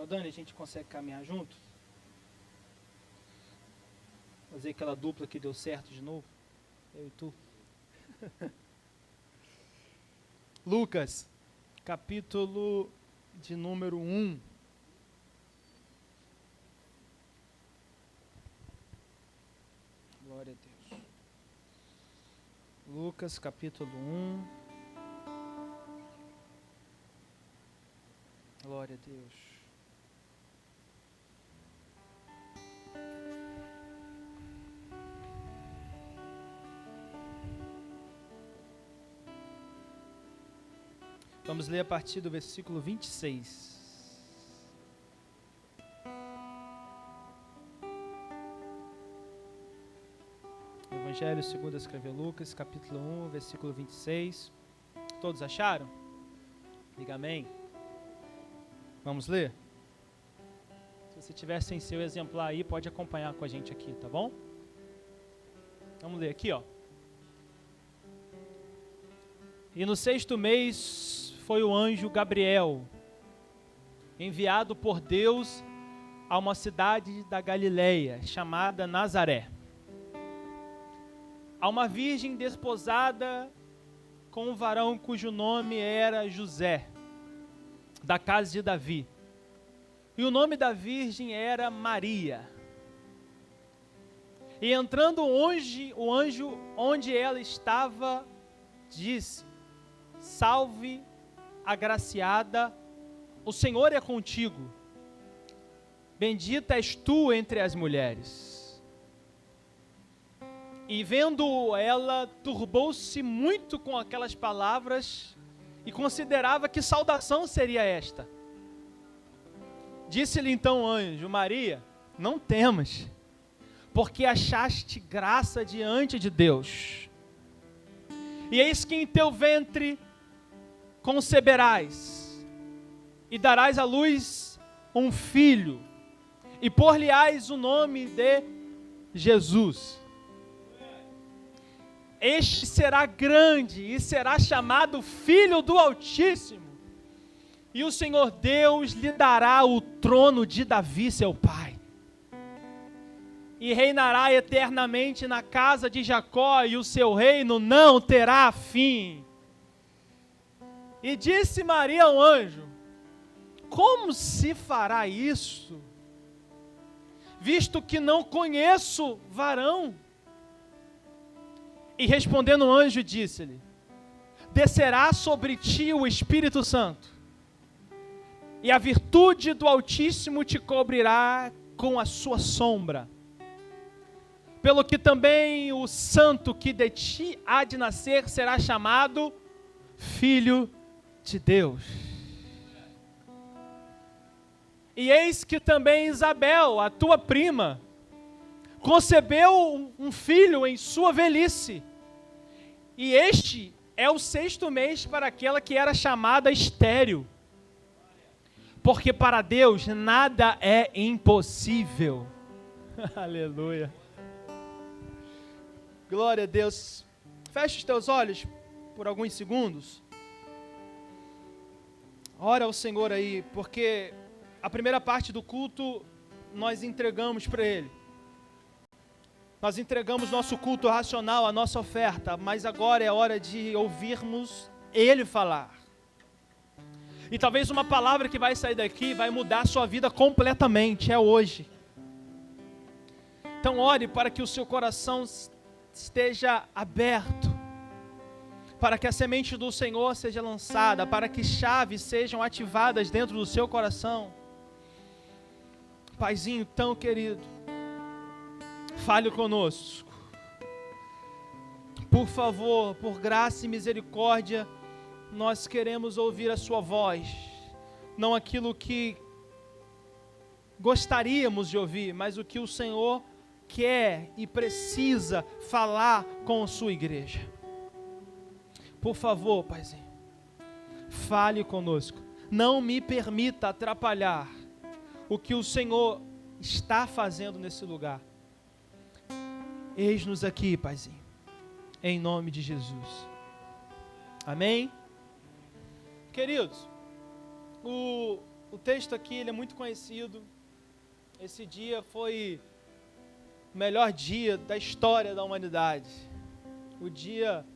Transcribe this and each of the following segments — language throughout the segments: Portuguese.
Ó, Dani, a gente consegue caminhar junto? Fazer aquela dupla que deu certo de novo? Eu e tu. Lucas, capítulo de número 1. Glória a Deus. Lucas, capítulo 1. Glória a Deus. Vamos ler a partir do versículo 26. Evangelho segundo escreveu Lucas, capítulo 1, versículo 26. Todos acharam? Diga amém. Vamos ler? Se você tiver sem seu exemplar aí, pode acompanhar com a gente aqui, tá bom? Vamos ler aqui, ó. E no 6º mês foi o anjo Gabriel, enviado por Deus a uma cidade da Galileia, chamada Nazaré, a uma virgem desposada com um varão cujo nome era José, da casa de Davi. E o nome da virgem era Maria. E entrando o anjo onde ela estava, disse: Salve, agraciada, o Senhor é contigo. Bendita és tu entre as mulheres. E vendo ela, turbou-se muito com aquelas palavras e considerava que saudação seria esta. Disse-lhe então o anjo: Maria, não temas, porque achaste graça diante de Deus. E eis que em teu ventre conceberás, e darás à luz um filho, e por-lhe-ás o nome de Jesus. Este será grande e será chamado Filho do Altíssimo. E o Senhor Deus lhe dará o trono de Davi, seu pai. E reinará eternamente na casa de Jacó, e o seu reino não terá fim. E disse Maria ao anjo: Como se fará isso, visto que não conheço varão? E respondendo o anjo, disse-lhe: Descerá sobre ti o Espírito Santo, e a virtude do Altíssimo te cobrirá com a sua sombra. Pelo que também o santo que de ti há de nascer será chamado Filho de Deus. E eis que também Isabel, a tua prima, concebeu um filho em sua velhice. E este é o 6º mês para aquela que era chamada estéril. Porque para Deus nada é impossível. Aleluia. Glória a Deus. Feche os teus olhos por alguns segundos. Ora ao Senhor aí, porque a primeira parte do culto nós entregamos para Ele. Nós entregamos nosso culto racional, a nossa oferta, mas agora é hora de ouvirmos Ele falar. E talvez uma palavra que vai sair daqui vai mudar a sua vida completamente, é hoje. Então ore para que o seu coração esteja aberto, para que a semente do Senhor seja lançada, para que chaves sejam ativadas dentro do seu coração. Paizinho tão querido, fale conosco. Por favor, por graça e misericórdia, nós queremos ouvir a sua voz, não aquilo que gostaríamos de ouvir, mas o que o Senhor quer e precisa falar com a sua igreja. Por favor, Paizinho, fale conosco. Não me permita atrapalhar o que o Senhor está fazendo nesse lugar. Eis-nos aqui, Paizinho, em nome de Jesus. Amém? Queridos, o texto aqui ele é muito conhecido. Esse dia foi o melhor dia da história da humanidade. O dia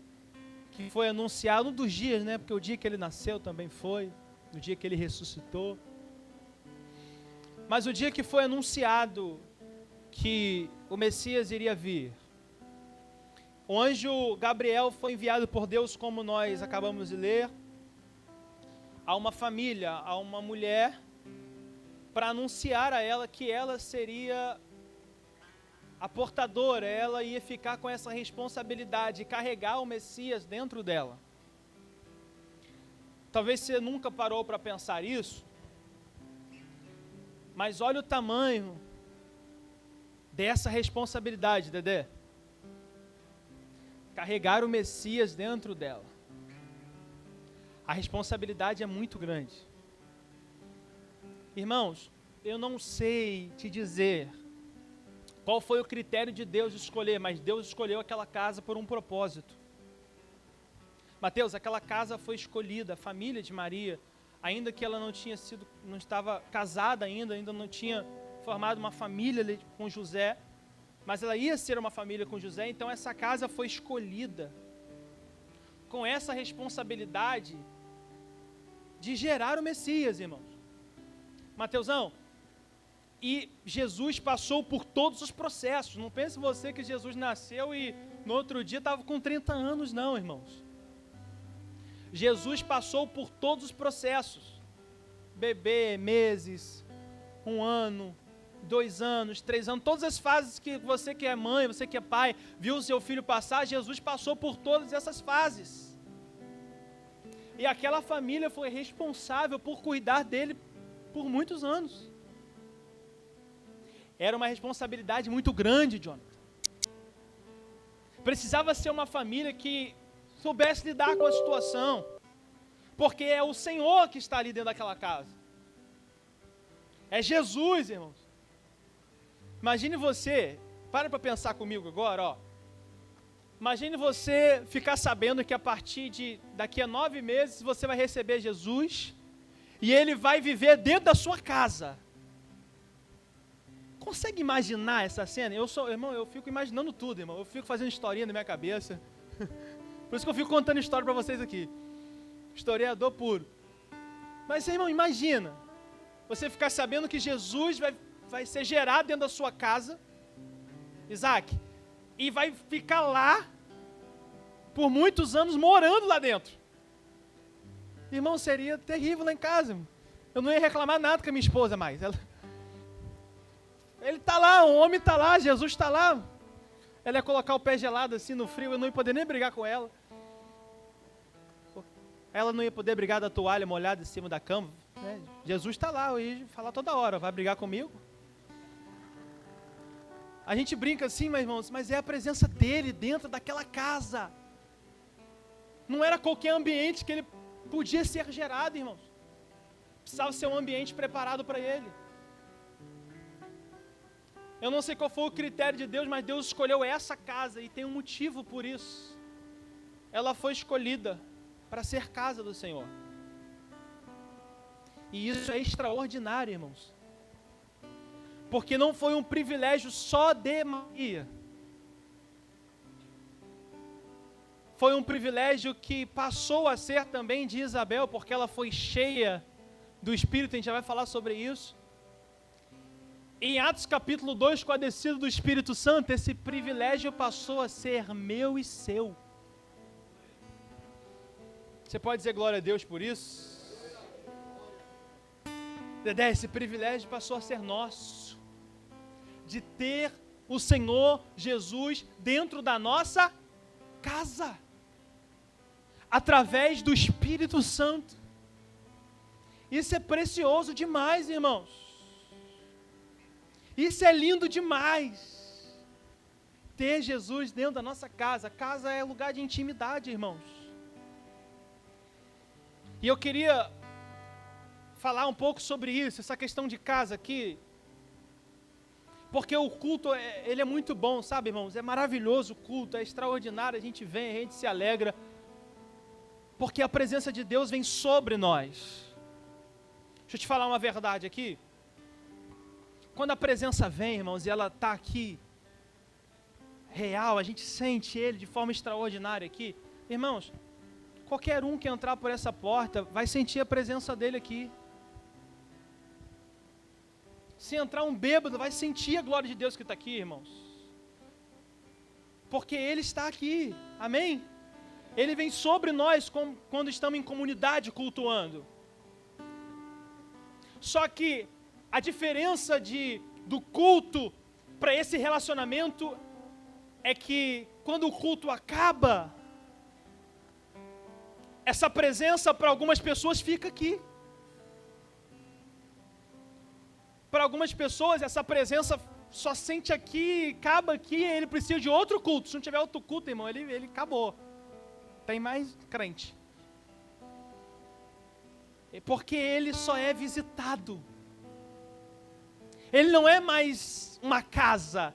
que foi anunciado, um dos dias, né? Porque o dia que ele nasceu também foi, o dia que ele ressuscitou. Mas o dia que foi anunciado que o Messias iria vir, o anjo Gabriel foi enviado por Deus, como nós acabamos de ler, a uma família, a uma mulher, para anunciar a ela que ela seria a portadora, ela ia ficar com essa responsabilidade de carregar o Messias dentro dela. Talvez você nunca parou para pensar isso, mas olha o tamanho dessa responsabilidade, Dedé. Carregar o Messias dentro dela. A responsabilidade é muito grande. Irmãos, eu não sei te dizer qual foi o critério de Deus escolher, mas Deus escolheu aquela casa por um propósito. Mateus, aquela casa foi escolhida, a família de Maria, ainda que ela não estava casada ainda não tinha formado uma família com José, mas ela ia ser uma família com José, então essa casa foi escolhida com essa responsabilidade de gerar o Messias, irmãos. Mateusão, e Jesus passou por todos os processos. Não pense você que Jesus nasceu e no outro dia estava com 30 anos, não, irmãos. Jesus passou por todos os processos. Bebê, meses, 1 ano, 2 anos, 3 anos, todas as fases que você que é mãe, você que é pai, viu o seu filho passar, Jesus passou por todas essas fases. E aquela família foi responsável por cuidar dele por muitos anos. Era uma responsabilidade muito grande, Jonathan. Precisava ser uma família que soubesse lidar com a situação, porque é o Senhor que está ali dentro daquela casa. É Jesus, irmãos. Imagine você, para pensar comigo agora, ó. Imagine você ficar sabendo que a partir de daqui a 9 meses você vai receber Jesus e ele vai viver dentro da sua casa. Consegue imaginar essa cena? Irmão, eu fico imaginando tudo, irmão. Eu fico fazendo historinha na minha cabeça. Por isso que eu fico contando história para vocês aqui. Historiador puro. Mas, irmão, imagina. Você ficar sabendo que Jesus vai ser gerado dentro da sua casa, Isaac, e vai ficar lá por muitos anos morando lá dentro. Irmão, seria terrível lá em casa. Irmão. Eu não ia reclamar nada com a minha esposa mais. Ele está lá, o homem está lá, Jesus está lá. Ela ia colocar o pé gelado assim no frio, eu não ia poder nem brigar com ela. Ela não ia poder brigar da toalha molhada em cima da cama. Né? Jesus está lá, eu ia falar toda hora, vai brigar comigo? A gente brinca assim, meus irmãos, mas é a presença dele dentro daquela casa. Não era qualquer ambiente que ele podia ser gerado, irmãos. Precisava ser um ambiente preparado para ele. Eu não sei qual foi o critério de Deus, mas Deus escolheu essa casa e tem um motivo por isso. Ela foi escolhida para ser casa do Senhor. E isso é extraordinário, irmãos. Porque não foi um privilégio só de Maria. Foi um privilégio que passou a ser também de Isabel, porque ela foi cheia do Espírito, a gente já vai falar sobre isso. Em Atos capítulo 2, com a descida do Espírito Santo, esse privilégio passou a ser meu e seu. Você pode dizer glória a Deus por isso? Dedé, esse privilégio passou a ser nosso, de ter o Senhor Jesus dentro da nossa casa, através do Espírito Santo. Isso é precioso demais, irmãos. Isso é lindo demais, ter Jesus dentro da nossa casa. Casa é lugar de intimidade, irmãos. E eu queria falar um pouco sobre isso, essa questão de casa aqui, porque o culto, ele é muito bom, sabe, irmãos? É maravilhoso o culto, é extraordinário, a gente vem, a gente se alegra, porque a presença de Deus vem sobre nós. Deixa eu te falar uma verdade aqui. Quando a presença vem, irmãos, e ela está aqui, real, a gente sente Ele de forma extraordinária aqui. Irmãos, qualquer um que entrar por essa porta vai sentir a presença dEle aqui. Se entrar um bêbado, vai sentir a glória de Deus que está aqui, irmãos. Porque Ele está aqui, amém? Ele vem sobre nós quando estamos em comunidade cultuando. Só que a diferença do culto para esse relacionamento é que quando o culto acaba, essa presença para algumas pessoas fica aqui. Para algumas pessoas, essa presença só sente aqui, acaba aqui, ele precisa de outro culto. Se não tiver outro culto, irmão, ele acabou. Tem mais crente. Porque ele só é visitado. Ele não é mais uma casa.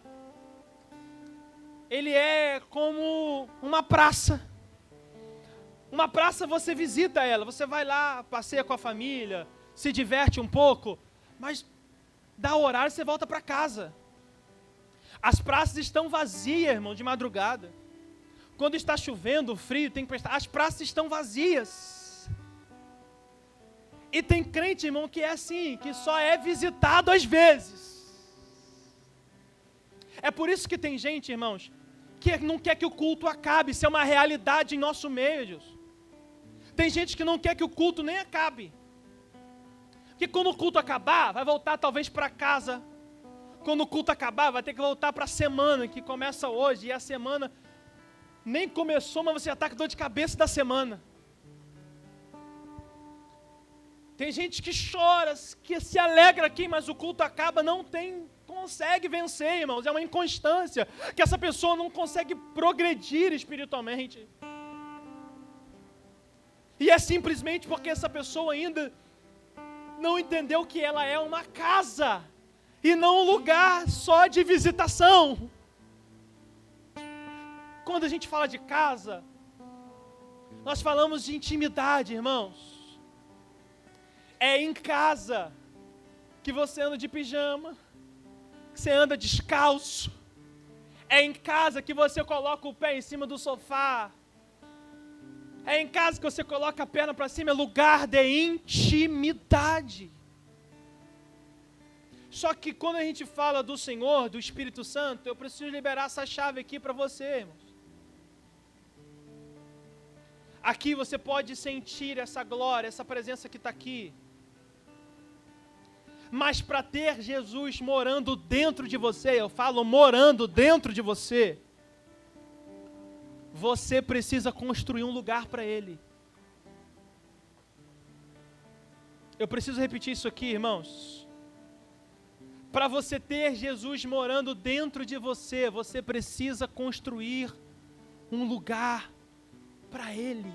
Ele é como uma praça. Uma praça você visita ela, você vai lá, passeia com a família, se diverte um pouco, mas dá horário e você volta para casa. As praças estão vazias, irmão, de madrugada. Quando está chovendo, frio, tem que prestar, as praças estão vazias. E tem crente, irmão, que é assim, que só é visitado às vezes. É por isso que tem gente, irmãos, que não quer que o culto acabe, isso é uma realidade em nosso meio, Deus. Tem gente que não quer que o culto nem acabe. Porque quando o culto acabar, vai voltar talvez para casa. Quando o culto acabar, vai ter que voltar para a semana, que começa hoje, e a semana nem começou, mas você já está com dor de cabeça da semana. Tem gente que chora, que se alegra aqui, mas o culto acaba, não consegue vencer, irmãos. É uma inconstância, que essa pessoa não consegue progredir espiritualmente. E é simplesmente porque essa pessoa ainda não entendeu que ela é uma casa, e não um lugar só de visitação. Quando a gente fala de casa, nós falamos de intimidade, irmãos. É em casa que você anda de pijama, que você anda descalço. É em casa que você coloca o pé em cima do sofá. É em casa que você coloca a perna para cima, é lugar de intimidade. Só que quando a gente fala do Senhor, do Espírito Santo, eu preciso liberar essa chave aqui para você, irmãos. Aqui você pode sentir essa glória, essa presença que está aqui. Mas para ter Jesus morando dentro de você, eu falo morando dentro de você, você precisa construir um lugar para Ele. Eu preciso repetir isso aqui, irmãos. Para você ter Jesus morando dentro de você, você precisa construir um lugar para Ele.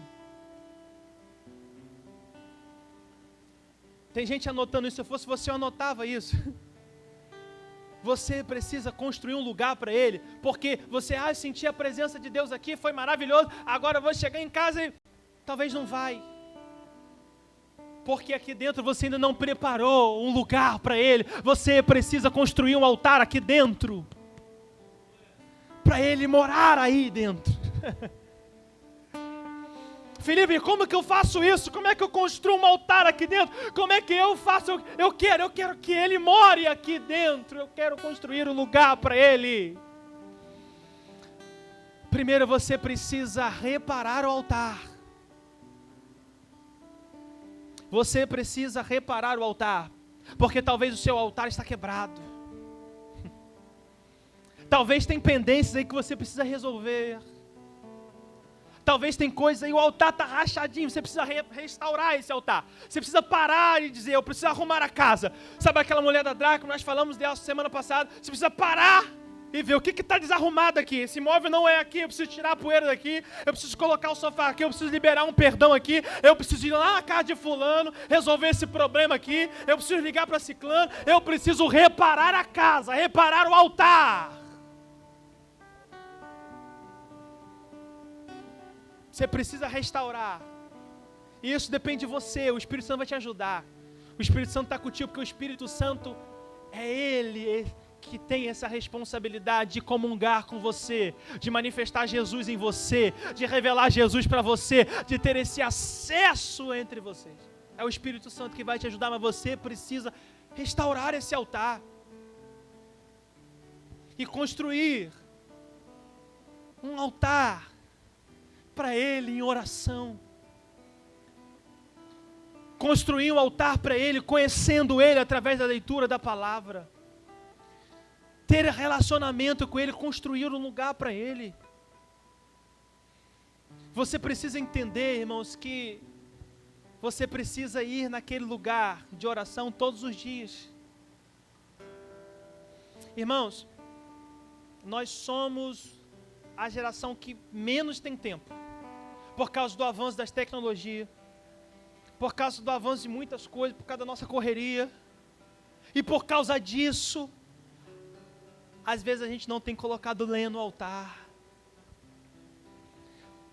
Tem gente anotando isso, se eu fosse você, eu anotava isso. Você precisa construir um lugar para Ele, porque você, eu senti a presença de Deus aqui, foi maravilhoso, agora eu vou chegar em casa e talvez não vai. Porque aqui dentro você ainda não preparou um lugar para Ele, você precisa construir um altar aqui dentro, para Ele morar aí dentro. Felipe, como que eu faço isso? Como é que eu construo um altar aqui dentro? Como é que eu faço? Eu quero que Ele more aqui dentro. Eu quero construir um lugar para Ele. Primeiro você precisa reparar o altar. Você precisa reparar o altar. Porque talvez o seu altar está quebrado. Talvez tem pendências aí que você precisa resolver. Talvez tem coisa aí, o altar está rachadinho, você precisa restaurar esse altar. Você precisa parar e dizer, eu preciso arrumar a casa. Sabe aquela mulher da Draco, nós falamos dela semana passada, você precisa parar e ver o que está desarrumado aqui. Esse móvel não é aqui, eu preciso tirar a poeira daqui, eu preciso colocar o sofá aqui, eu preciso liberar um perdão aqui, eu preciso ir lá na casa de fulano, resolver esse problema aqui, eu preciso ligar para ciclano, eu preciso reparar a casa, reparar o altar. Você precisa restaurar. E isso depende de você, o Espírito Santo vai te ajudar. O Espírito Santo está contigo porque o Espírito Santo é Ele que tem essa responsabilidade de comungar com você, de manifestar Jesus em você, de revelar Jesus para você, de ter esse acesso entre vocês. É o Espírito Santo que vai te ajudar, mas você precisa restaurar esse altar e construir um altar para Ele em oração. Construir um altar para Ele, conhecendo Ele através da leitura da palavra. Ter relacionamento com Ele, construir um lugar para Ele. Você precisa entender, irmãos, que você precisa ir naquele lugar de oração todos os dias. Irmãos, nós somos a geração que menos tem tempo, por causa do avanço das tecnologias, por causa do avanço de muitas coisas, por causa da nossa correria, e por causa disso, às vezes a gente não tem colocado lenha no altar,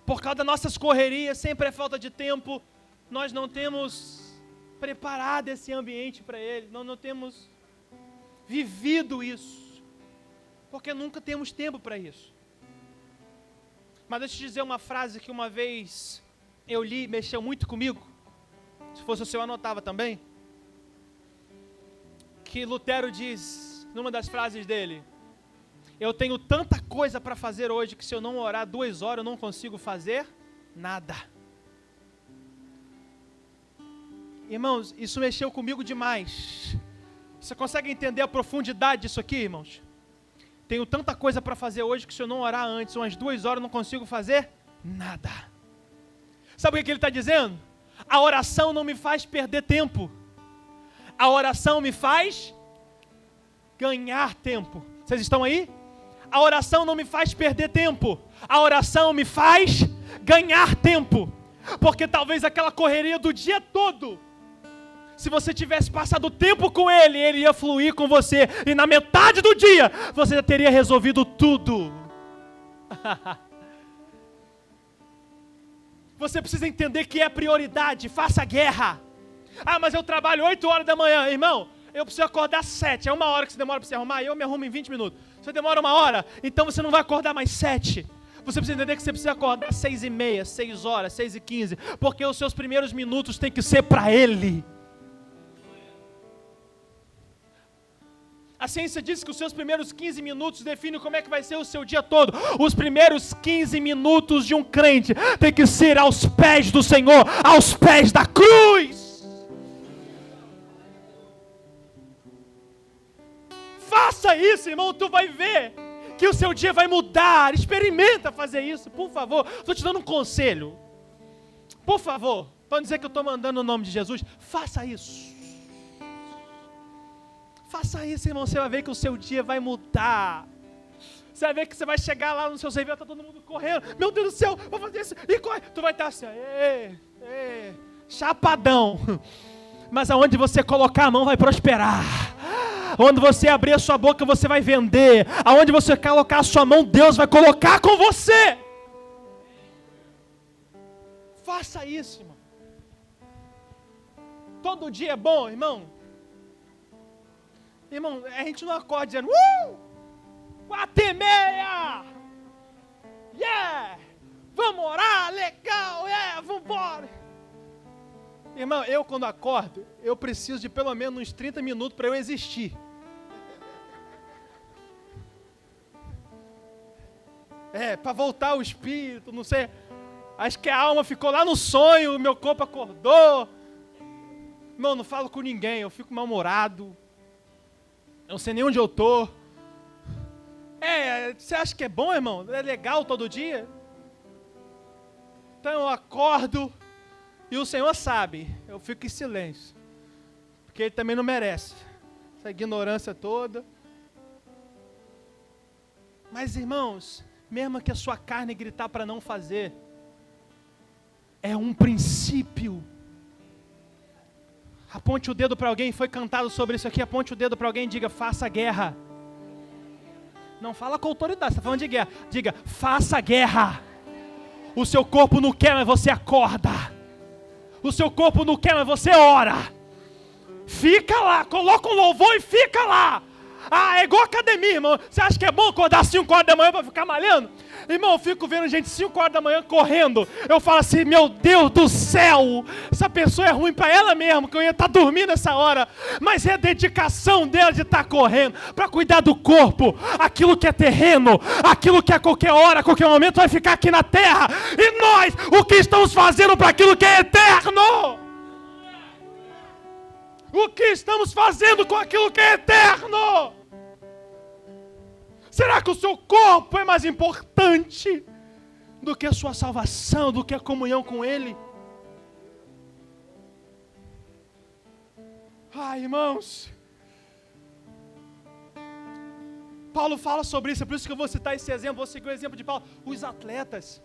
por causa das nossas correrias, sempre é falta de tempo, nós não temos preparado esse ambiente para Ele, nós não temos vivido isso, porque nunca temos tempo para isso. Mas deixa eu te dizer uma frase que uma vez eu li, mexeu muito comigo. Se fosse o seu, eu anotava também. Que Lutero diz, numa das frases dele: eu tenho tanta coisa para fazer hoje, que se eu não orar 2 horas, eu não consigo fazer nada. Irmãos, isso mexeu comigo demais. Você consegue entender a profundidade disso aqui, irmãos? Tenho tanta coisa para fazer hoje, que se eu não orar antes, umas 2 horas, eu não consigo fazer nada. Sabe o que ele está dizendo? A oração não me faz perder tempo. A oração me faz ganhar tempo. Vocês estão aí? A oração não me faz perder tempo. A oração me faz ganhar tempo. Porque talvez aquela correria do dia todo, se você tivesse passado tempo com Ele, Ele ia fluir com você. E na metade do dia, você já teria resolvido tudo. Você precisa entender que é prioridade. Faça guerra. Ah, mas eu trabalho 8 horas da manhã. Irmão, eu preciso acordar às 7. É 1 hora que você demora para se arrumar. Eu me arrumo em 20 minutos. Você demora 1 hora, então você não vai acordar mais 7. Você precisa entender que você precisa acordar às 6h30, 6 horas, 6h15. Porque os seus primeiros minutos têm que ser para Ele. A ciência diz que os seus primeiros 15 minutos definem como é que vai ser o seu dia todo. Os primeiros 15 minutos de um crente tem que ser aos pés do Senhor, aos pés da cruz. Faça isso, irmão, tu vai ver que o seu dia vai mudar. Experimenta fazer isso, por favor. Estou te dando um conselho. Por favor, para não dizer que eu estou mandando no nome de Jesus, faça isso. Faça isso, irmão, você vai ver que o seu dia vai mudar. Você vai ver que você vai chegar lá no seu serviço, está todo mundo correndo. Meu Deus do céu, vou fazer isso. E corre. Tu vai estar assim, chapadão. Mas aonde você colocar a mão vai prosperar. Onde você abrir a sua boca, você vai vender. Aonde você colocar a sua mão, Deus vai colocar com você. Faça isso, irmão. Todo dia é bom, irmão. Irmão, a gente não acorda dizendo 4h30! Yeah! Vamos orar, legal, vamos embora! Irmão, eu quando acordo, eu preciso de pelo menos uns 30 minutos para eu existir. Para voltar o espírito, não sei. Acho que a alma ficou lá no sonho, o meu corpo acordou. Irmão, não falo com ninguém, eu fico mal-humorado. Eu não sei nem onde eu tô. Você acha que é bom, irmão? É legal todo dia? Então eu acordo e o Senhor sabe, eu fico em silêncio. Porque Ele também não merece essa ignorância toda. Mas, irmãos, mesmo que a sua carne gritar para não fazer, é um princípio. Aponte o dedo para alguém, foi cantado sobre isso aqui, aponte o dedo para alguém e diga, faça guerra. Não fala com autoridade, você está falando de guerra. Diga, faça guerra. O seu corpo não quer, mas você acorda. O seu corpo não quer, mas você ora. Fica lá, coloca um louvor e fica lá. Ah, é igual academia, irmão. Você acha que é bom acordar 5 horas da manhã para ficar malhando? Irmão, eu fico vendo gente 5 horas da manhã correndo. Eu falo assim, meu Deus do céu, essa pessoa é ruim para ela mesmo, que eu ia estar dormindo nessa hora. Mas é a dedicação dela de estar correndo, para cuidar do corpo. Aquilo que é terreno, aquilo que a qualquer hora, a qualquer momento vai ficar aqui na terra. E nós, o que estamos fazendo para aquilo que é eterno? O que estamos fazendo com aquilo que é eterno? Será que o seu corpo é mais importante do que a sua salvação, do que a comunhão com Ele? Irmãos, Paulo fala sobre isso, é por isso que eu vou citar esse exemplo, vou seguir o exemplo de Paulo. Os atletas,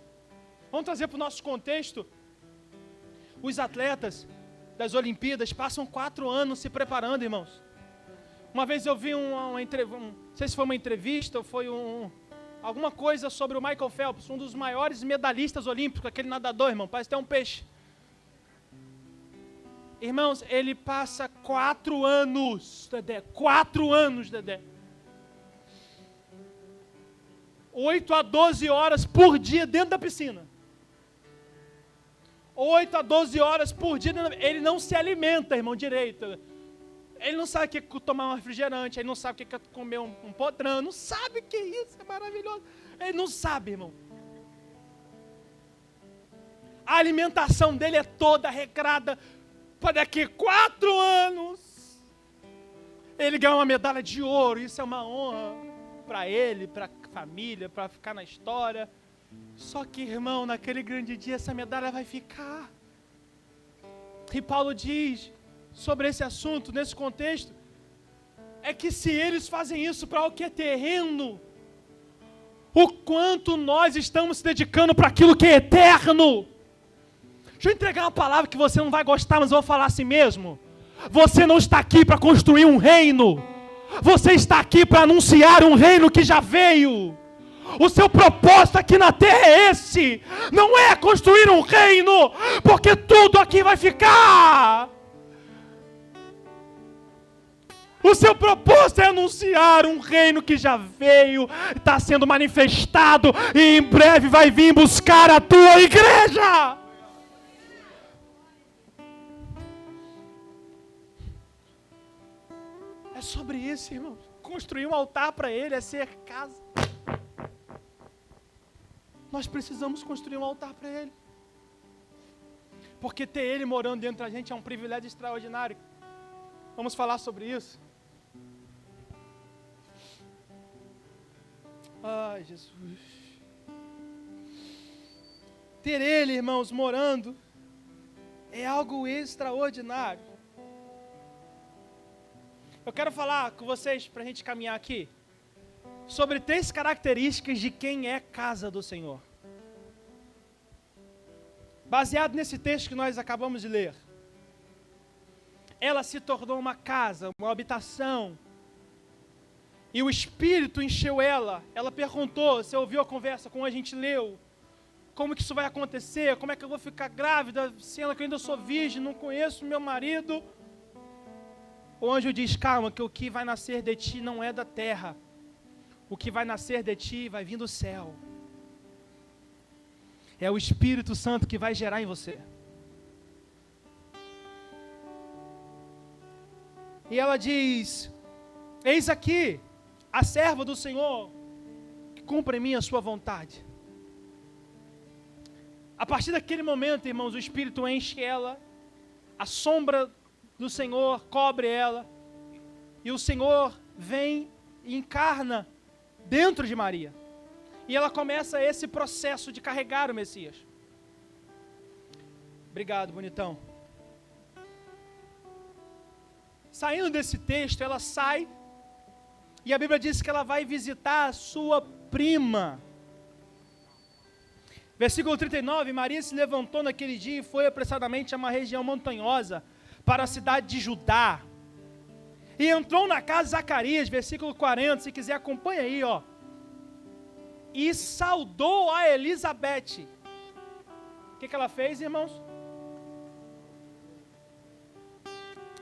vamos trazer para o nosso contexto, os atletas das Olimpíadas passam 4 anos se preparando, irmãos. Uma vez eu vi uma entrevista, não sei se foi uma entrevista ou foi alguma coisa sobre o Michael Phelps, um dos maiores medalhistas olímpicos, aquele nadador, irmão, parece até um peixe. Irmãos, ele passa 4 anos, Dedé, 4 anos, Dedé. 8 a 12 horas por dia dentro da piscina. 8 a 12 horas por dia, ele não se alimenta, irmão, direito. Ele não sabe o que é tomar um refrigerante, ele não sabe o que é comer um podrão, não sabe o que é isso, é maravilhoso. Ele não sabe, irmão. A alimentação dele é toda regrada, para daqui 4 anos, ele ganhar uma medalha de ouro, isso é uma honra para ele, para a família, para ficar na história. Só que, irmão, naquele grande dia essa medalha vai ficar. E Paulo diz sobre esse assunto, nesse contexto, é que se eles fazem isso para o que é terreno, o quanto nós estamos se dedicando para aquilo que é eterno. Deixa eu entregar uma palavra que você não vai gostar, mas eu vou falar assim mesmo. Você não está aqui para construir um reino, você está aqui para anunciar um reino que já veio. O seu propósito aqui na terra é esse, não é construir um reino, porque tudo aqui vai ficar. O seu propósito é anunciar um reino que já veio, está sendo manifestado e em breve vai vir buscar a tua igreja. É sobre isso, irmão. Construir um altar para Ele é ser casa. Nós precisamos construir um altar para Ele. Porque ter Ele morando dentro da gente é um privilégio extraordinário. Vamos falar sobre isso. Ai, Jesus. Ter Ele, irmãos, morando é algo extraordinário. Eu quero falar com vocês, para a gente caminhar aqui, sobre 3 características de quem é casa do Senhor. Baseado nesse texto que nós acabamos de ler. Ela se tornou uma casa, uma habitação. E o Espírito encheu ela. Ela perguntou, você ouviu a conversa como a gente leu? Como que isso vai acontecer? Como é que eu vou ficar grávida, sendo que eu ainda sou virgem, não conheço meu marido? O anjo diz, calma, que o que vai nascer de ti não é da terra. O que vai nascer de ti vai vir do céu. É o Espírito Santo que vai gerar em você. E ela diz, eis aqui a serva do Senhor, que cumpre em mim a sua vontade. A partir daquele momento, irmãos, o Espírito enche ela, a sombra do Senhor cobre ela, e o Senhor vem e encarna dentro de Maria. E ela começa esse processo de carregar o Messias. Obrigado, bonitão. Saindo desse texto, ela sai, e a Bíblia diz que ela vai visitar a sua prima. Versículo 39, Maria se levantou naquele dia e foi apressadamente a uma região montanhosa, para a cidade de Judá. E entrou na casa de Zacarias, versículo 40, se quiser acompanha aí, ó. E saudou a Elizabeth. O que ela fez, irmãos?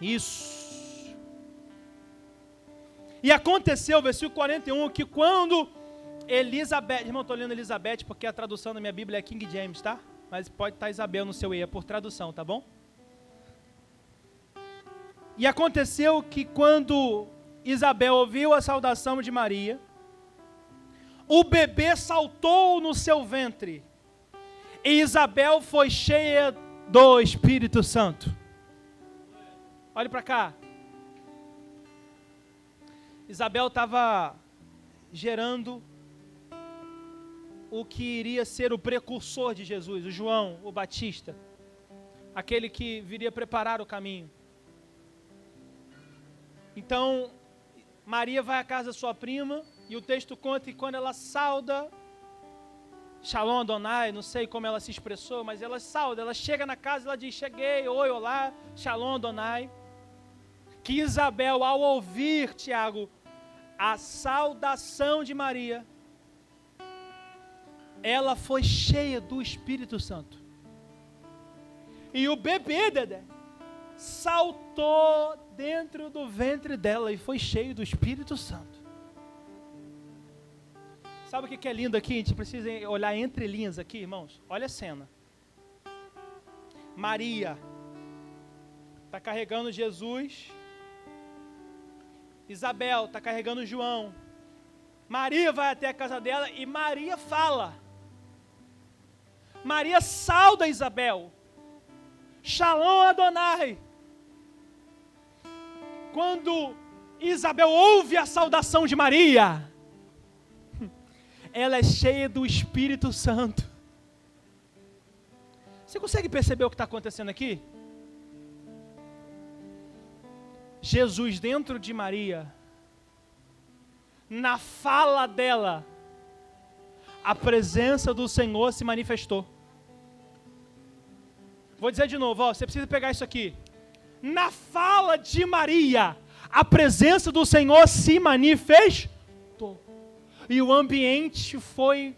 Isso. E aconteceu, versículo 41, que quando Elizabeth, irmão, estou lendo Elizabeth porque a tradução da minha Bíblia é King James, tá? Mas pode estar Isabel no seu e, é por tradução, tá bom? E aconteceu que quando Isabel ouviu a saudação de Maria, o bebê saltou no seu ventre, e Isabel foi cheia do Espírito Santo. Olhe para cá. Isabel estava gerando o que iria ser o precursor de Jesus, o João, o Batista, aquele que viria preparar o caminho. Então, Maria vai à casa da sua prima, e o texto conta que quando ela sauda, Shalom Adonai, não sei como ela se expressou, mas ela sauda, ela chega na casa e ela diz, cheguei, oi, olá, Shalom Adonai. Que Isabel, ao ouvir, Tiago, a saudação de Maria, ela foi cheia do Espírito Santo. E o bebê, Dedé, saltou dentro do ventre dela e foi cheio do Espírito Santo. Sabe o que é lindo aqui? A gente precisa olhar entre linhas aqui, irmãos. Olha a cena. Maria está carregando Jesus. Isabel está carregando João. Maria vai até a casa dela e Maria fala. Maria sauda Isabel. Shalom Adonai. Quando Isabel ouve a saudação de Maria, ela é cheia do Espírito Santo. Você consegue perceber o que está acontecendo aqui? Jesus dentro de Maria, na fala dela, a presença do Senhor se manifestou. Vou dizer de novo, você precisa pegar isso aqui. Na fala de Maria, a presença do Senhor se manifestou. E o ambiente foi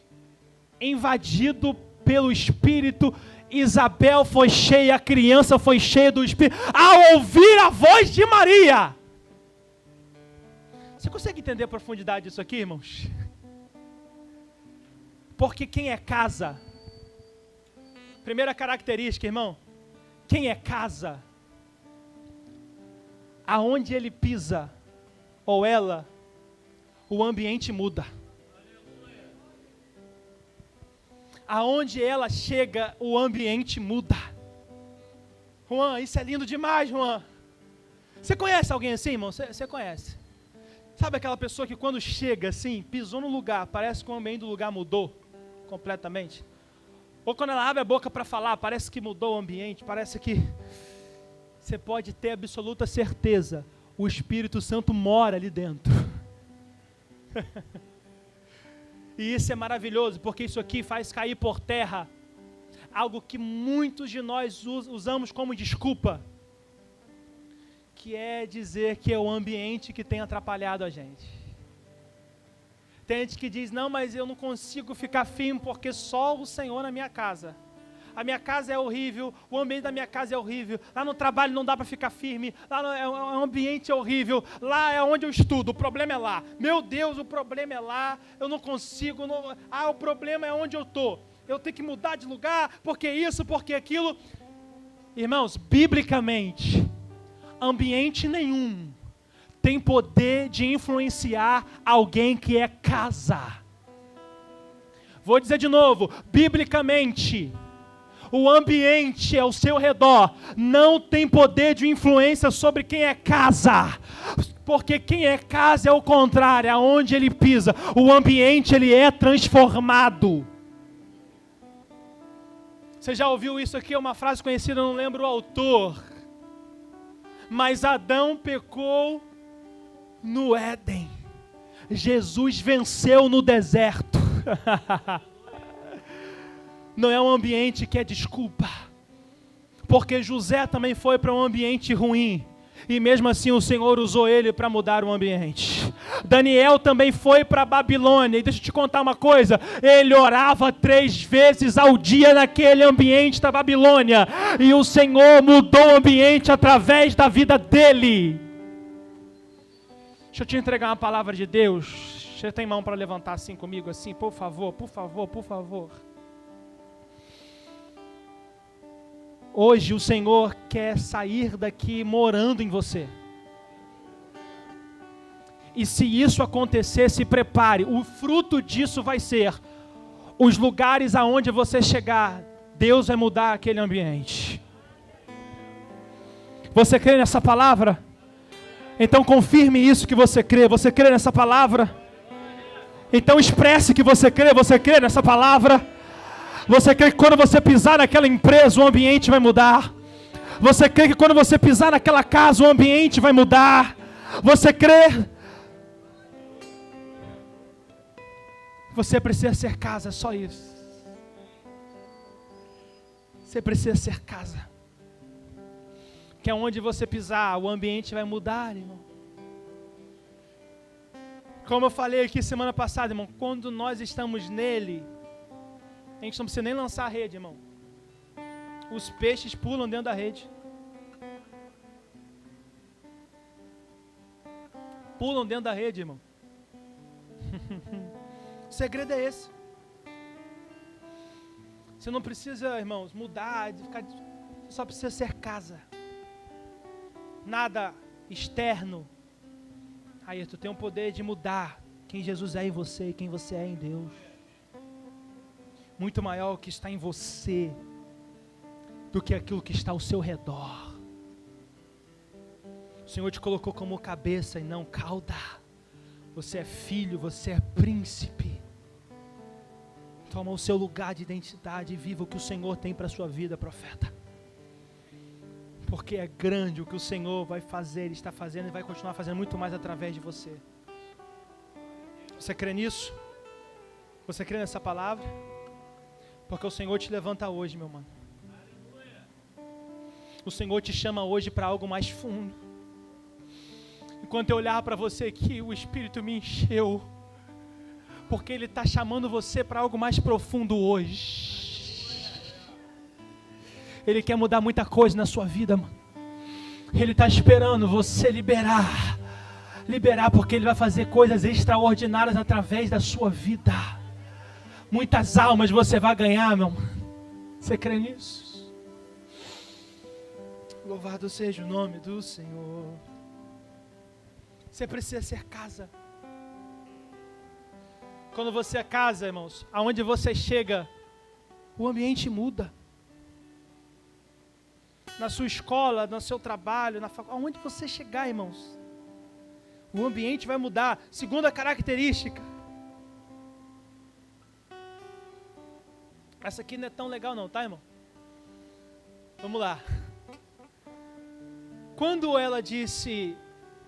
invadido pelo Espírito. Isabel foi cheia, a criança foi cheia do Espírito, ao ouvir a voz de Maria. Você consegue entender a profundidade disso aqui, irmãos? Porque quem é casa, primeira característica, irmão, quem é casa, aonde ele pisa, ou ela, o ambiente muda. Aonde ela chega, o ambiente muda. Juan, isso é lindo demais, Juan. Você conhece alguém assim, irmão? Você conhece? Sabe aquela pessoa que quando chega assim, pisou no lugar, parece que o ambiente do lugar mudou completamente? Ou quando ela abre a boca para falar, parece que mudou o ambiente, parece que você pode ter absoluta certeza, o Espírito Santo mora ali dentro. E isso é maravilhoso, porque isso aqui faz cair por terra algo que muitos de nós usamos como desculpa, que é dizer que é o ambiente que tem atrapalhado a gente. Tem gente que diz, não, mas eu não consigo ficar firme porque só o Senhor na minha casa. A minha casa é horrível, o ambiente da minha casa é horrível, lá no trabalho não dá para ficar firme, lá o ambiente é horrível, lá é onde eu estudo, o problema é lá. Meu Deus, o problema é lá, eu não consigo, o problema é onde eu estou. Eu tenho que mudar de lugar, porque isso, porque aquilo. Irmãos, biblicamente, ambiente nenhum tem poder de influenciar alguém que é casa. Vou dizer de novo, biblicamente, o ambiente ao seu redor não tem poder de influência sobre quem é casa, porque quem é casa é o contrário, aonde ele pisa, o ambiente ele é transformado. Você já ouviu isso aqui, é uma frase conhecida, eu não lembro o autor, mas Adão pecou no Éden, Jesus venceu no deserto. Não é um ambiente que é desculpa, porque José também foi para um ambiente ruim, e mesmo assim o Senhor usou ele para mudar o ambiente. Daniel também foi para a Babilônia, e deixa eu te contar uma coisa, ele orava 3 vezes ao dia naquele ambiente da Babilônia, e o Senhor mudou o ambiente através da vida dele. Deixa eu te entregar uma palavra de Deus. Você tem mão para levantar assim comigo, assim? Por favor, por favor, por favor. Hoje o Senhor quer sair daqui morando em você. E se isso acontecer, se prepare. O fruto disso vai ser os lugares aonde você chegar. Deus vai mudar aquele ambiente. Você crê nessa palavra? Então confirme isso que você crê. Você crê nessa palavra? Então expresse que você crê nessa palavra. Você crê que quando você pisar naquela empresa, o ambiente vai mudar? Você crê que quando você pisar naquela casa, o ambiente vai mudar? Você crê? Você precisa ser casa, só isso. Você precisa ser casa. Que aonde você pisar, o ambiente vai mudar, irmão. Como eu falei aqui semana passada, irmão, quando nós estamos nele, a gente não precisa nem lançar a rede, irmão. Os peixes pulam dentro da rede. Pulam dentro da rede, irmão. O segredo é esse. Você não precisa, irmãos, mudar, você só precisa ser casa. Nada externo. Aí tu tem o poder de mudar quem Jesus é em você e quem você é em Deus. Muito maior o que está em você do que aquilo que está ao seu redor. O Senhor te colocou como cabeça e não cauda. Você é filho, você é príncipe. Toma o seu lugar de identidade e viva o que o Senhor tem para a sua vida, profeta. Porque é grande o que o Senhor vai fazer, Ele está fazendo e vai continuar fazendo muito mais através de você. Você crê nisso? Você crê nessa palavra? Porque o Senhor te levanta hoje, meu mano. O Senhor te chama hoje para algo mais fundo. Enquanto eu olhava para você aqui, o Espírito me encheu. Porque Ele está chamando você para algo mais profundo hoje. Ele quer mudar muita coisa na sua vida, mano. Ele está esperando você liberar. Liberar porque Ele vai fazer coisas extraordinárias através da sua vida. Muitas almas você vai ganhar, meu mano. Você crê nisso? Louvado seja o nome do Senhor. Você precisa ser casa. Quando você é casa, irmãos, aonde você chega, o ambiente muda. Na sua escola, no seu trabalho, na faculdade, aonde você chegar, irmãos, o ambiente vai mudar. Segunda característica. Essa aqui não é tão legal não, tá, irmão? Vamos lá. Quando ela disse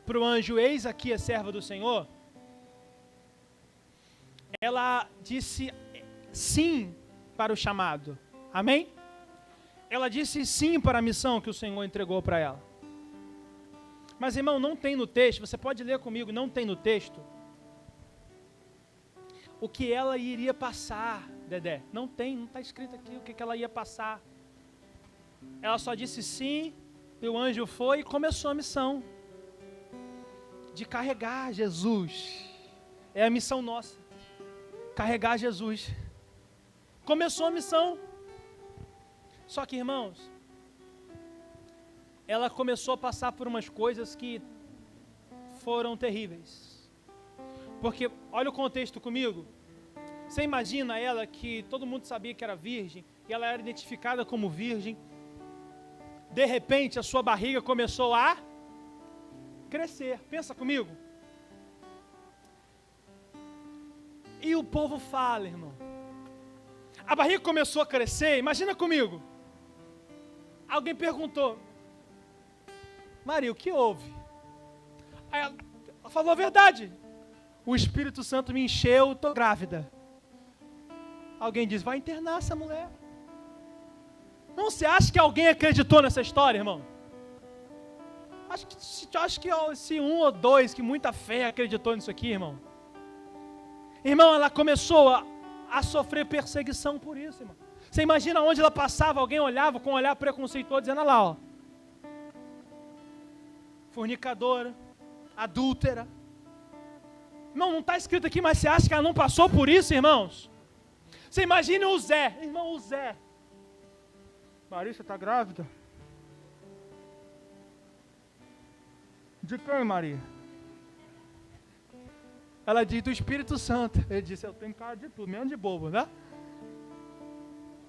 para o anjo, eis aqui a serva do Senhor, ela disse sim para o chamado. Amém? Ela disse sim para a missão que o Senhor entregou para ela. Mas, irmão, não tem no texto, você pode ler comigo, não tem no texto o que ela iria passar, Dedé. Não está escrito aqui o que ela ia passar. Ela só disse sim, e o anjo foi e começou a missão de carregar Jesus. É a missão nossa, carregar Jesus. Começou a missão. Só que, irmãos, ela começou a passar por umas coisas que foram terríveis. Porque, olha o contexto comigo. Você imagina ela que todo mundo sabia que era virgem, e ela era identificada como virgem. De repente, a sua barriga começou a crescer. Pensa comigo. E o povo fala, irmão. A barriga começou a crescer, imagina comigo. Alguém perguntou, Maria, o que houve? Aí ela falou a verdade. O Espírito Santo me encheu, estou grávida. Alguém diz, vai internar essa mulher. Não, você acha que alguém acreditou nessa história, irmão? Acho que se um ou dois, que muita fé acreditou nisso aqui, irmão. Irmão, ela começou a sofrer perseguição por isso, irmão. Você imagina onde ela passava, alguém olhava com um olhar preconceituoso, dizendo, olha lá, ó. Fornicadora, adúltera. Irmão, não está escrito aqui, mas você acha que ela não passou por isso, irmãos? Você imagina o Zé, irmão, o Zé. Maria, você está grávida? De quem, Maria? Ela diz do Espírito Santo. Ele disse, eu tenho cara de tudo, mesmo de bobo, né?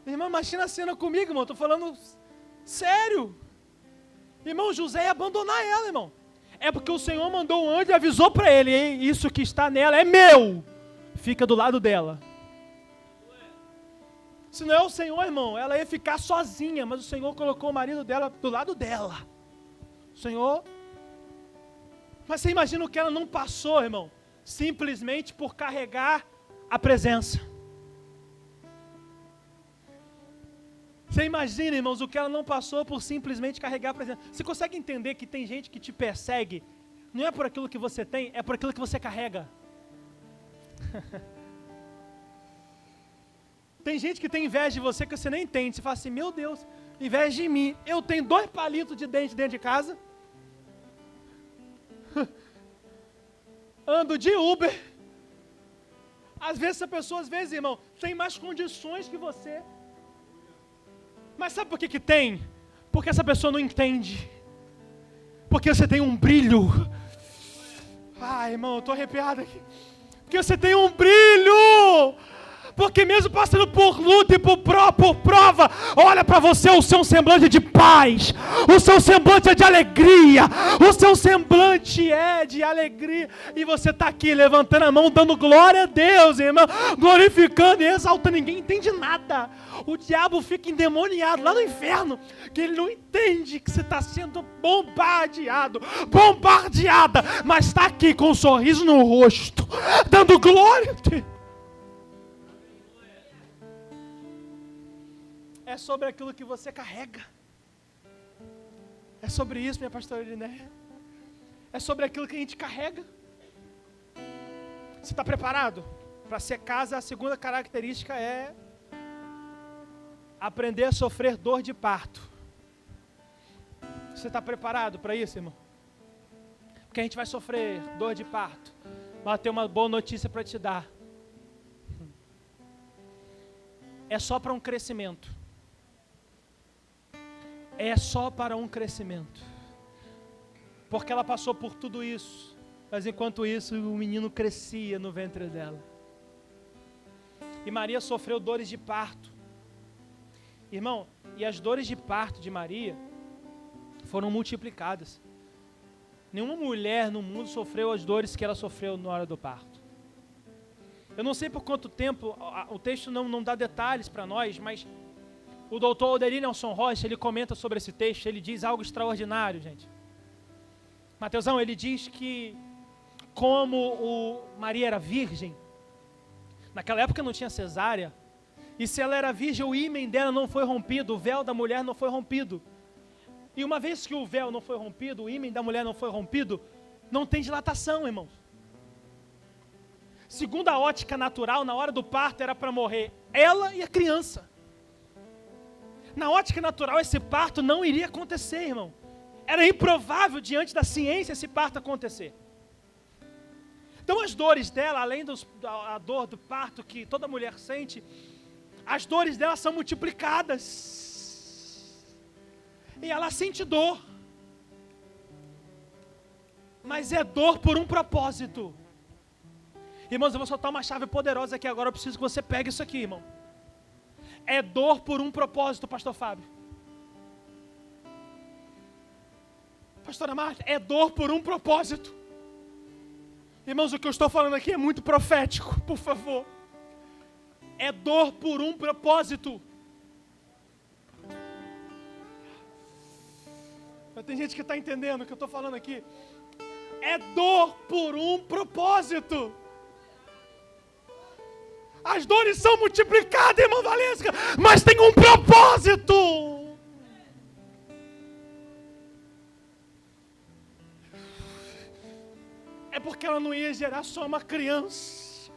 Irmão, imagina a cena comigo, irmão. Estou falando sério. Irmão, José ia abandonar ela, irmão. É porque o Senhor mandou um anjo e avisou para ele, isso que está nela é meu. Fica do lado dela. Se não é o Senhor, irmão, ela ia ficar sozinha, mas o Senhor colocou o marido dela do lado dela. O Senhor... Mas você imagina o que ela não passou, irmão, simplesmente por carregar a presença. Você imagina, irmãos, o que ela não passou por simplesmente carregar a presença. Você consegue entender que tem gente que te persegue, não é por aquilo que você tem, é por aquilo que você carrega. Tem gente que tem inveja de você que você nem entende. Você fala assim, meu Deus, inveja de mim. Eu tenho 2 palitos de dente dentro de casa. Ando de Uber. Às vezes essa pessoa, irmão, tem mais condições que você. Mas sabe por que tem? Porque essa pessoa não entende. Porque você tem um brilho. Ai, irmão, eu estou arrepiado aqui. Porque você tem um brilho. Porque mesmo passando por luta e por prova, olha para você o seu semblante de paz, o seu semblante é de alegria, o seu semblante é de alegria, e você está aqui levantando a mão, dando glória a Deus, irmão, glorificando e exaltando, ninguém entende nada, o diabo fica endemoniado lá no inferno, que ele não entende que você está sendo bombardeada, mas está aqui com um sorriso no rosto, dando glória a Deus. É sobre aquilo que você carrega. É sobre isso, minha pastora Linéia. É sobre aquilo que a gente carrega. Você está preparado? Para ser casa, a segunda característica é aprender a sofrer dor de parto. Você está preparado para isso, irmão? Porque a gente vai sofrer dor de parto. Mas eu tenho uma boa notícia para te dar. É só para um crescimento. É só para um crescimento. Porque ela passou por tudo isso. Mas enquanto isso, o menino crescia no ventre dela. E Maria sofreu dores de parto. Irmão, e as dores de parto de Maria foram multiplicadas. Nenhuma mulher no mundo sofreu as dores que ela sofreu na hora do parto. Eu não sei por quanto tempo, o texto não dá detalhes para nós, mas o doutor Odeir Nelson Rocha, ele comenta sobre esse texto, ele diz algo extraordinário, gente. Mateusão, ele diz que como Maria era virgem, naquela época não tinha cesárea, e se ela era virgem, o ímen dela não foi rompido, o véu da mulher não foi rompido. E uma vez que o véu não foi rompido, o ímen da mulher não foi rompido, não tem dilatação, irmãos. Segundo a ótica natural, na hora do parto era para morrer ela e a criança. Na ótica natural, esse parto não iria acontecer, irmão. Era improvável, diante da ciência, esse parto acontecer. Então, as dores dela, além da dor do parto que toda mulher sente, as dores dela são multiplicadas. E ela sente dor. Mas é dor por um propósito. Irmãos, eu vou soltar uma chave poderosa aqui agora, eu preciso que você pegue isso aqui, irmão. É dor por um propósito, pastor Fábio. Pastora Marta, é dor por um propósito. Irmãos, o que eu estou falando aqui é muito profético, por favor. É dor por um propósito. Tem gente que está entendendo o que eu estou falando aqui. É dor por um propósito. As dores são multiplicadas, irmão Valesca, mas tem um propósito. É porque ela não ia gerar só uma criança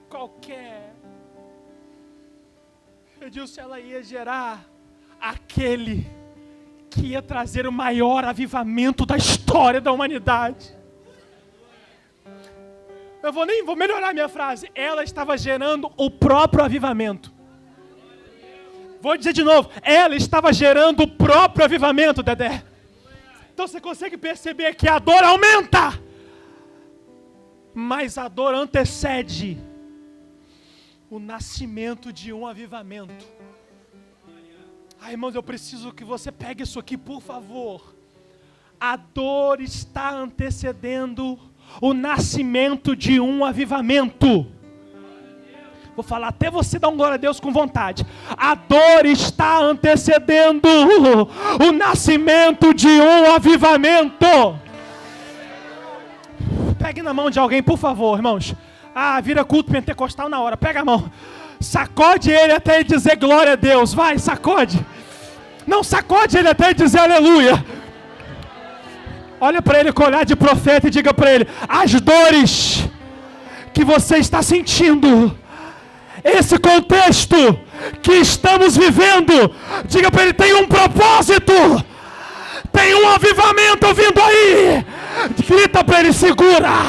qualquer. Eu disse, ela ia gerar aquele que ia trazer o maior avivamento da história da humanidade. Vou melhorar a minha frase. Ela estava gerando o próprio avivamento. Vou dizer de novo. Ela estava gerando o próprio avivamento, Dedé. Então você consegue perceber que a dor aumenta, mas a dor antecede o nascimento de um avivamento. Irmãos, eu preciso que você pegue isso aqui, por favor. A dor está antecedendo o nascimento de um avivamento. Vou falar até você dar um glória a Deus com vontade. A dor está antecedendo o nascimento de um avivamento. Pegue na mão de alguém, por favor, irmãos. Vira culto pentecostal na hora. Pega a mão. Sacode ele até ele dizer glória a Deus. Vai, sacode. Não, sacode ele até ele dizer aleluia. Olha para ele com olhar de profeta e diga para ele: as dores que você está sentindo, esse contexto que estamos vivendo, diga para ele, tem um propósito, tem um avivamento vindo aí. Grita para ele: segura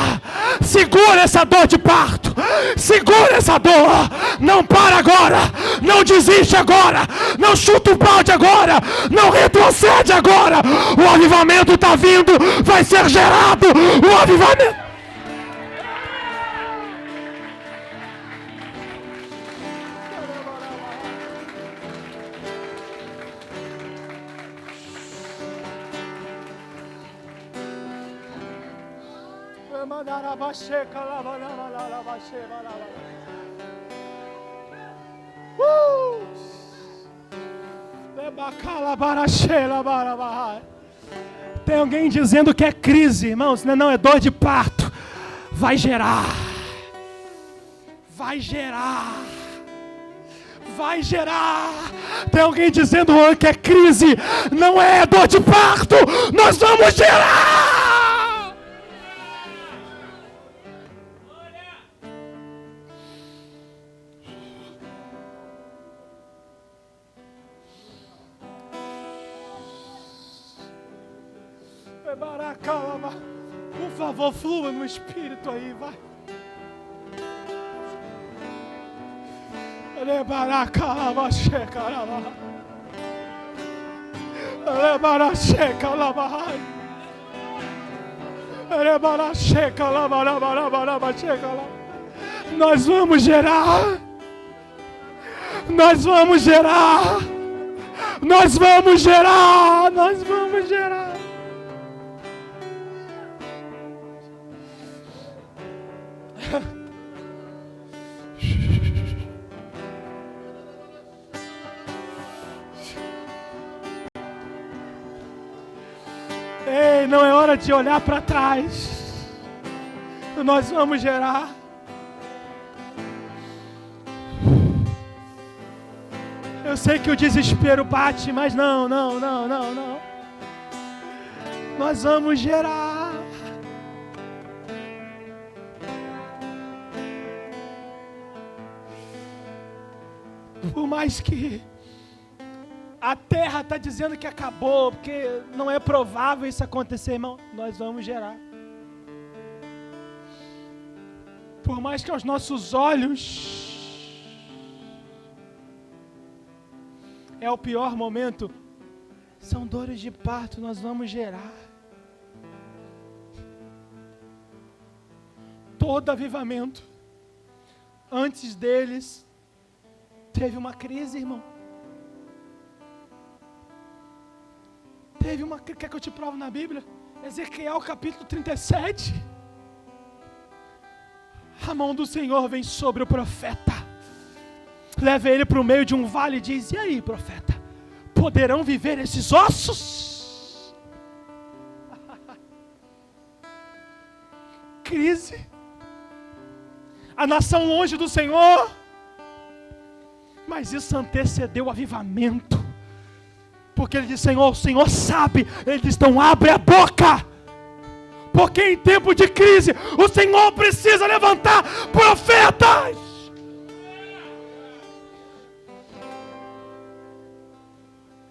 essa dor de parto, segura essa dor, não para agora, não desiste agora, não chuta o balde agora, não retrocede agora. O avivamento está vindo, vai ser gerado o avivamento. Tem alguém dizendo que é crise, irmãos? Não, é dor de parto. Vai gerar. Vai gerar. Vai gerar. Tem alguém dizendo que é crise? Não é dor de parto. Nós vamos gerar. Por favor, flua no Espírito aí, vai. Nós vamos gerar. Nós vamos gerar. Nós vamos gerar. Nós vamos gerar. Ei, não é hora de olhar para trás. Nós vamos gerar. Eu sei que o desespero bate, mas não. Nós vamos gerar. Por mais que a terra está dizendo que acabou, porque não é provável isso acontecer, irmão, nós vamos gerar. Por mais que aos nossos olhos é o pior momento, são dores de parto, nós vamos gerar. Todo avivamento, antes deles, teve uma crise, irmão. Quer que eu te prove na Bíblia? Ezequiel capítulo 37. A mão do Senhor vem sobre o profeta. Leva ele para o meio de um vale e diz: e aí, profeta? Poderão viver esses ossos? Crise. A nação longe do Senhor. Mas isso antecedeu o avivamento. Porque ele diz: Senhor, o Senhor sabe. Ele diz: então abre a boca. Porque em tempo de crise, o Senhor precisa levantar profetas.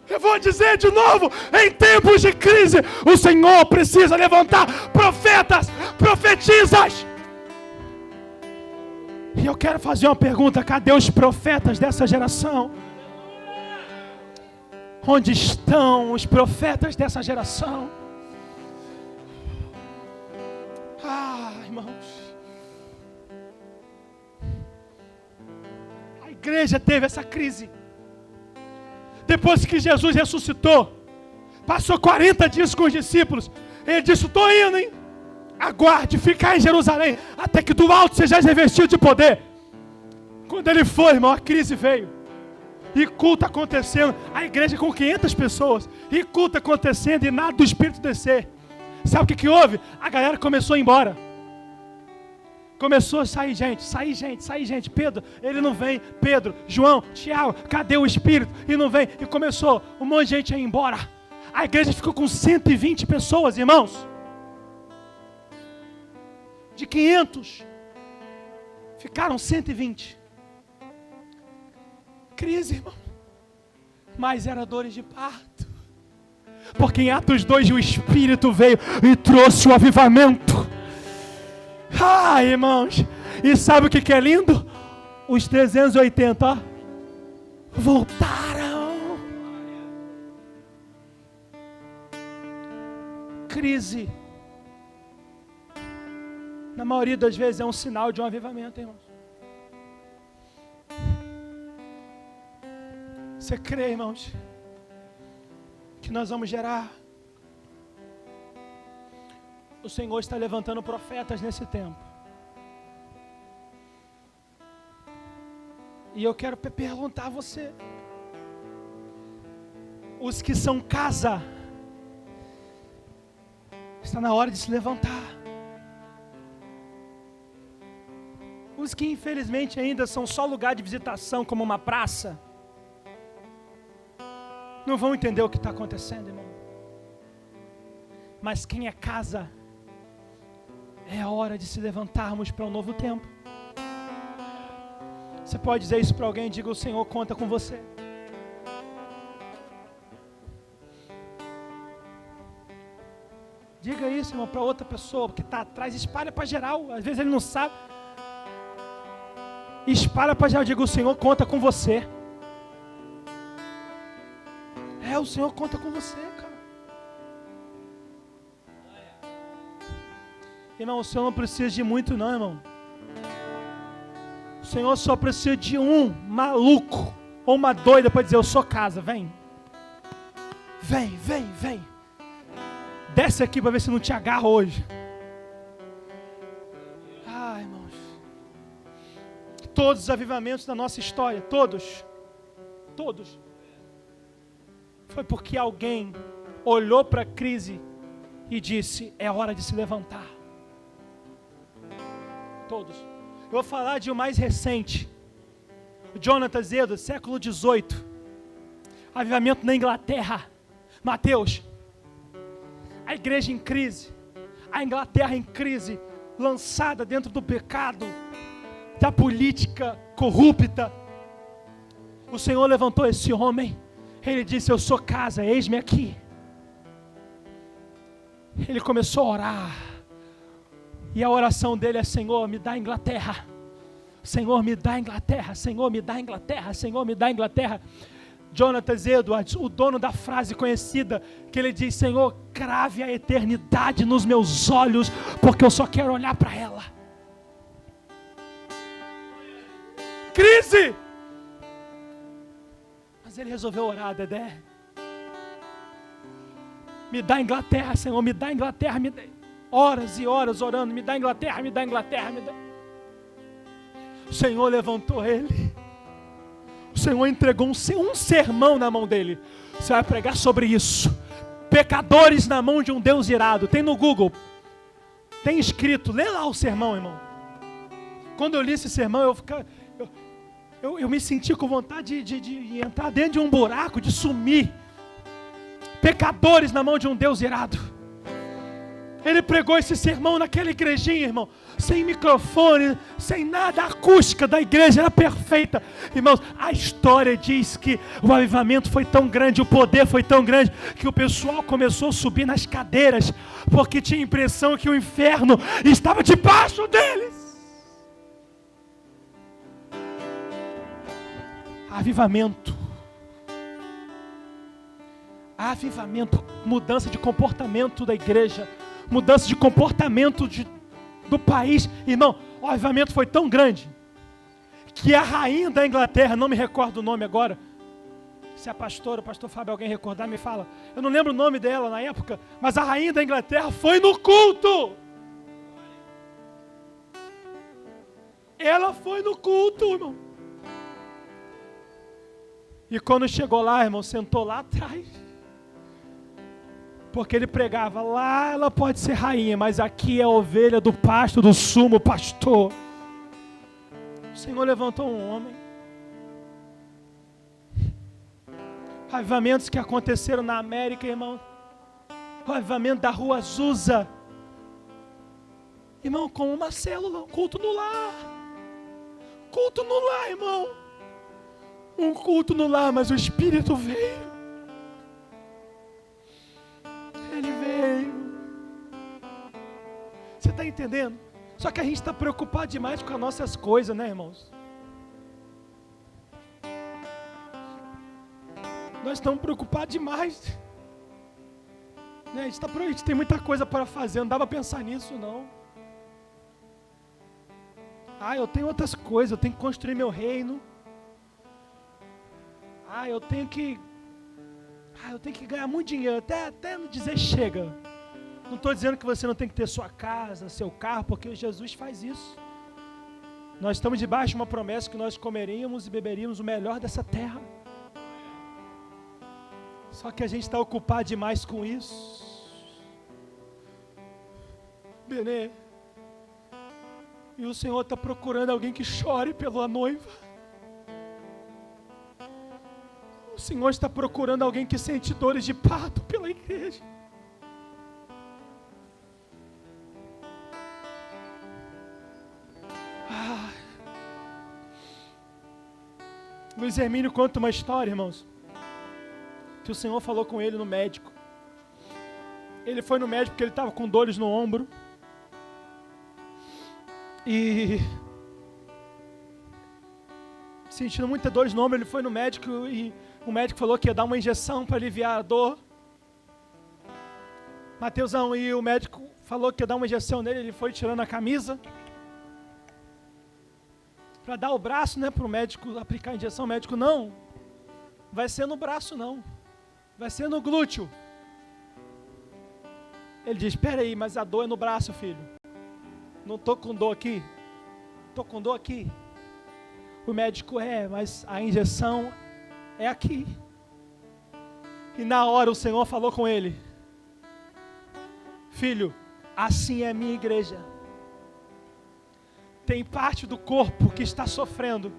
Eu vou dizer de novo: em tempos de crise, o Senhor precisa levantar profetas, profetisas. E eu quero fazer uma pergunta: cadê os profetas dessa geração? Onde estão os profetas dessa geração? Irmãos, a igreja teve essa crise. Depois que Jesus ressuscitou, passou 40 dias com os discípulos. Ele disse: estou indo, hein? Aguarde, ficar em Jerusalém, até que do alto seja revestido de poder. Quando ele foi, irmão, a crise veio. E culto acontecendo, a igreja com 500 pessoas, e culto acontecendo, e nada do Espírito descer. Sabe o que houve? A galera começou a ir embora. Começou a sair gente. Pedro, ele não vem. Pedro, João, Tiago, cadê o Espírito? E não vem. E começou um monte de gente a ir embora. A igreja ficou com 120 pessoas, irmãos. De 500, ficaram 120. Crise, irmão. Mas era dores de parto. Porque em Atos 2 o Espírito veio e trouxe o avivamento. Irmãos. E sabe o que é lindo? Os 380, ó, voltaram. Crise, na maioria das vezes, é um sinal de um avivamento, irmãos. Você crê, irmãos, que nós vamos gerar? O Senhor está levantando profetas nesse tempo. E eu quero perguntar a você: os que são casa, está na hora de se levantar. Os que infelizmente ainda são só lugar de visitação, como uma praça, não vão entender o que está acontecendo, irmão. Mas quem é casa, é a hora de se levantarmos para um novo tempo. Você pode dizer isso para alguém? Diga: o Senhor conta com você. Diga isso, irmão, para outra pessoa que está atrás. Espalha para geral. Às vezes ele não sabe. Espalha para geral. Diga: o Senhor conta com você. O Senhor conta com você, cara. Irmão, o Senhor não precisa de muito não, irmão. O Senhor só precisa de um maluco ou uma doida para dizer: eu sou casa, vem. Vem. Desce aqui para ver se não te agarra hoje. Irmãos. Todos os avivamentos da nossa história, todos. Foi porque alguém olhou para a crise e disse: é hora de se levantar. Todos. Eu vou falar de um mais recente. Jonathan Edwards, século XVIII. Avivamento na Inglaterra. Mateus. A igreja em crise. A Inglaterra em crise. Lançada dentro do pecado. Da política corrupta. O Senhor levantou esse homem. Ele disse: eu sou casa, eis-me aqui. Ele começou a orar. E a oração dele é: Senhor, me dá a Inglaterra. Senhor, me dá a Inglaterra. Senhor, me dá a Inglaterra. Senhor, me dá a Inglaterra. Jonathan Edwards, o dono da frase conhecida, que ele diz: Senhor, crave a eternidade nos meus olhos, porque eu só quero olhar para ela. Crise! Mas ele resolveu orar, Dedé. Me dá a Inglaterra, Senhor, me dá a Inglaterra. Me dá. Horas e horas orando: me dá a Inglaterra, me dá a Inglaterra, me dá. O Senhor levantou ele. O Senhor entregou um sermão na mão dele. Você vai pregar sobre isso. Pecadores na mão de um Deus irado. Tem no Google. Tem escrito. Lê lá o sermão, irmão. Quando eu li esse sermão, eu me senti com vontade de entrar dentro de um buraco, de sumir. Pecadores na mão de um Deus irado. Ele pregou esse sermão naquela igrejinha, irmão, sem microfone, sem nada. A acústica da igreja era perfeita. Irmãos, a história diz que o avivamento foi tão grande, o poder foi tão grande, que o pessoal começou a subir nas cadeiras, porque tinha a impressão que o inferno estava debaixo deles. Avivamento. Avivamento, mudança de comportamento da igreja, mudança de comportamento do país. Irmão, o avivamento foi tão grande que a rainha da Inglaterra, não me recordo o nome agora, se a pastora, o pastor Fábio, alguém recordar, me fala. Eu não lembro o nome dela na época, mas a rainha da Inglaterra foi no culto. Ela foi no culto, irmão. E quando chegou lá, irmão, sentou lá atrás. Porque ele pregava, lá ela pode ser rainha, mas aqui é a ovelha do pasto do sumo pastor. O Senhor levantou um homem. Avivamentos que aconteceram na América, irmão. O avivamento da Rua Azusa. Irmão, com uma célula, um culto no lar. Culto no lar, irmão. Um culto no lar, mas o Espírito veio. Ele veio. Você está entendendo? Só que a gente está preocupado demais com as nossas coisas, né, irmãos? Nós estamos preocupados demais. Né? A gente tem muita coisa para fazer, não dá para pensar nisso, não. Eu tenho outras coisas, eu tenho que construir meu reino. Eu tenho que ganhar muito dinheiro, até não dizer chega. Não estou dizendo que você não tem que ter sua casa, seu carro, porque Jesus faz isso. Nós estamos debaixo de uma promessa que nós comeríamos e beberíamos o melhor dessa terra. Só que a gente está ocupado demais com isso. Benê. E o Senhor está procurando alguém que chore pela noiva. O Senhor está procurando alguém que sente dores de parto pela igreja. Luiz Hermínio conta uma história, irmãos, que o Senhor falou com ele no médico. Ele foi no médico porque ele estava com dores no ombro. E sentindo muita dor no ombro, ele foi no médico e o médico falou que ia dar uma injeção para aliviar a dor. Mateusão, e o médico falou que ia dar uma injeção nele, ele foi tirando a camisa para dar o braço, né, para o médico aplicar a injeção. O médico, não, vai ser no braço não, vai ser no glúteo. Ele diz, espera aí, mas a dor é no braço, filho. Não estou com dor aqui, estou com dor aqui. O médico, mas a injeção é aqui. E na hora o Senhor falou com ele, filho, assim é a minha igreja. Tem parte do corpo que está sofrendo.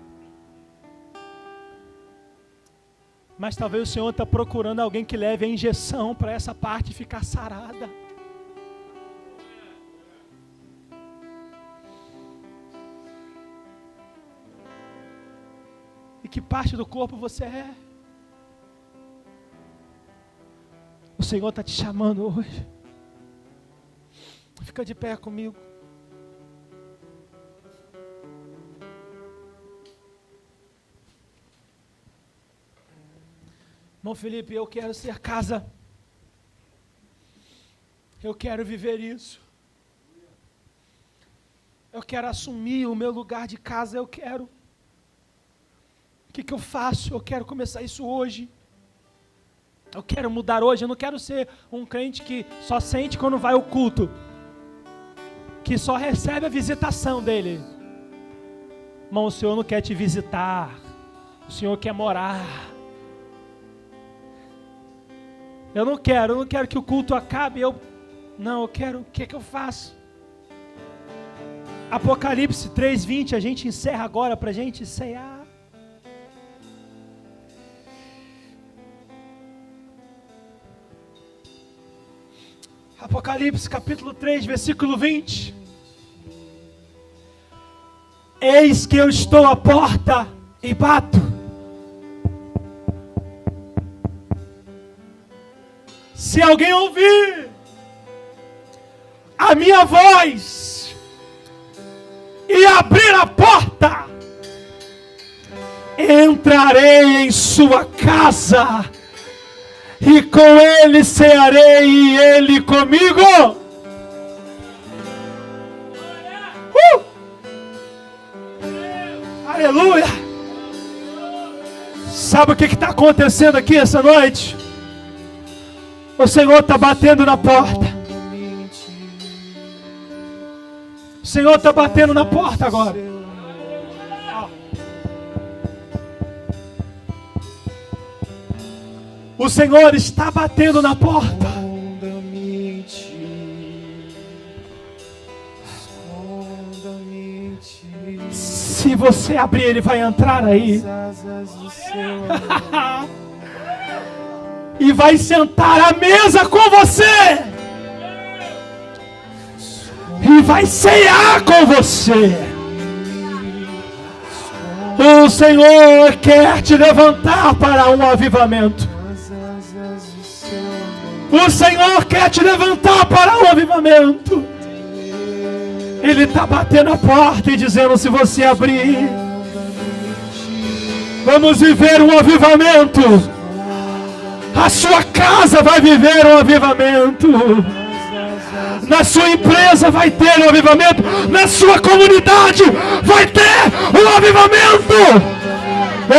Mas talvez o Senhor está procurando alguém que leve a injeção para essa parte ficar sarada. E que parte do corpo você é? O Senhor está te chamando hoje. Fica de pé comigo. Irmão Felipe, eu quero ser casa. Eu quero viver isso. Eu quero assumir o meu lugar de casa, eu quero. O que eu faço? Eu quero começar isso hoje. Eu quero mudar hoje. Eu não quero ser um crente que só sente quando vai ao culto, que só recebe a visitação dele. Irmão, o Senhor não quer te visitar. O Senhor quer morar. Eu não quero que o culto acabe. Eu quero, o que eu faço? Apocalipse 3:20, a gente encerra agora para a gente cear. Apocalipse capítulo 3, versículo 20. Eis que eu estou à porta e bato. Se alguém ouvir a minha voz e abrir a porta, entrarei em sua casa, e com ele cearei, e ele comigo. Aleluia! Sabe o que está acontecendo aqui essa noite? O Senhor está batendo na porta. O Senhor está batendo na porta agora. O Senhor está batendo na porta. Se você abrir, Ele vai entrar aí. E vai sentar à mesa com você. E vai cear com você. O Senhor quer te levantar para um avivamento. O Senhor quer te levantar para um avivamento. Ele está batendo a porta e dizendo: se você abrir, vamos viver um avivamento. A sua casa vai viver um avivamento. Na sua empresa vai ter um avivamento. Na sua comunidade vai ter um avivamento.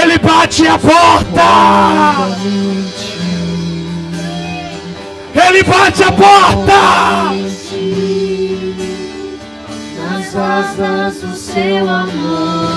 Ele bate a porta. Ele bate a porta. Nas asas do seu amor.